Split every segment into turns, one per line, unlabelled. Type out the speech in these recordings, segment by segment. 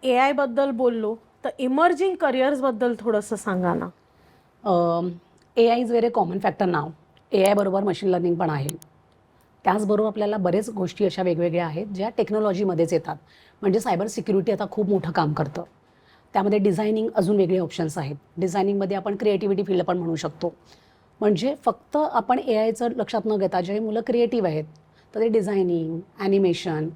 AI बद्दल बोललो, तर इमर्जिंग करिअर्सबद्दल थोडंसं सांगा ना.
AI is very common factor now. AI बरोबर मशीन लर्निंग पण आहे. त्याचबरोबर आपल्याला बरेच गोष्टी अशा वेगवेगळ्या आहेत ज्या टेक्नॉलॉजीमध्येच येतात. म्हणजे सायबर सिक्युरिटी आता खूप मोठं काम करतं. त्यामध्ये डिझायनिंग अजून वेगळे ऑप्शन्स आहेत. डिझायनिंगमध्ये आपण क्रिएटिव्हिटी फील्ड पण म्हणू शकतो. म्हणजे फक्त आपण AIचं लक्षात न घेता जे मुलं क्रिएटिव्ह आहेत तर ते designing, animation,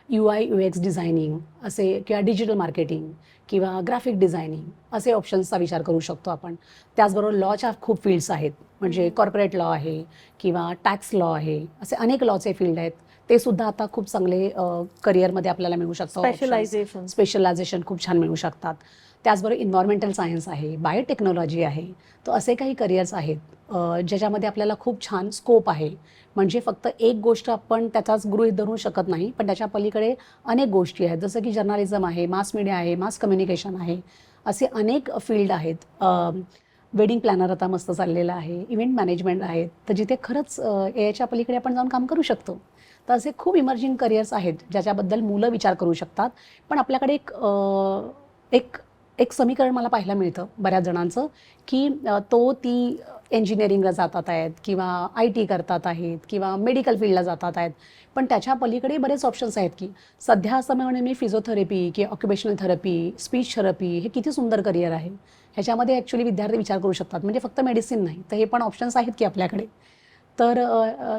UI UX designing असे किंवा डिजिटल मार्केटिंग किंवा ग्राफिक डिझायनिंग असे ऑप्शन्सचा विचार करू शकतो आपण. त्याचबरोबर लॉच्या खूप फील्ड्स आहेत. म्हणजे कॉर्पोरेट लॉ आहे किंवा टॅक्स लॉ आहे. असे अनेक लॉचे फील्ड आहेत. ते सुद्धा आता खूप चांगले करिअरमध्ये आपल्याला मिळू शकतं.
स्पेशलायझेशन.
स्पेशलायझेशन खूप छान मिळू शकतात. त्याचबरोबर इन्व्हायरमेंटल सायन्स आहे, बायोटेक्नॉलॉजी आहे. तर असे काही करिअर्स आहेत ज्याच्यामध्ये आपल्याला खूप छान स्कोप आहे. म्हणजे फक्त एक गोष्ट आपण त्याचाच गृहीत धरू शकत नाही, पण त्याच्या पलीकडे अनेक गोष्टी आहेत. जसं की जर्नलिझम आहे, मास मीडिया आहे, मास कम्युनिकेशन आहे. असे अनेक फील्ड आहेत. वेडिंग प्लॅनर आता मस्त चाललेलं आहे, इव्हेंट मॅनेजमेंट आहेत. तर जिथे खरंच AIच्या पलीकडे आपण जाऊन काम करू शकतो. तर असे खूप इमर्जिंग करिअर्स आहेत ज्याच्याबद्दल मुलं विचार करू शकतात. पण आपल्याकडे एक एक समीकरण मला पाहायला मिळतं बऱ्याच जणांचं, की ती इंजिनिअरिंगला जातात आहेत किंवा IT करतात आहेत किंवा मेडिकल फील्डला जातात आहेत. पण त्याच्या पलीकडे बरेच ऑप्शन्स आहेत, की सध्या असं म्हणणे मी फिजिओथेरपी किंवा ऑक्युपेशनल थेरपी, स्पीच थेरपी हे किती सुंदर करिअर आहे. ह्याच्यामध्ये ॲक्च्युली विद्यार्थी विचार करू शकतात. म्हणजे फक्त मेडिसिन नाही, तर हे पण ऑप्शन्स आहेत की आपल्याकडे. तर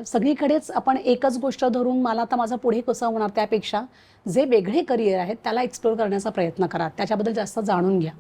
सगळीकडेच आपण एकच गोष्ट धरून मला आता माझं पुढे कसं होणार त्यापेक्षा जे वेगळे करिअर आहेत त्याला एक्सप्लोर करण्याचा प्रयत्न करा. त्याच्याबद्दल जास्त जाणून घ्या.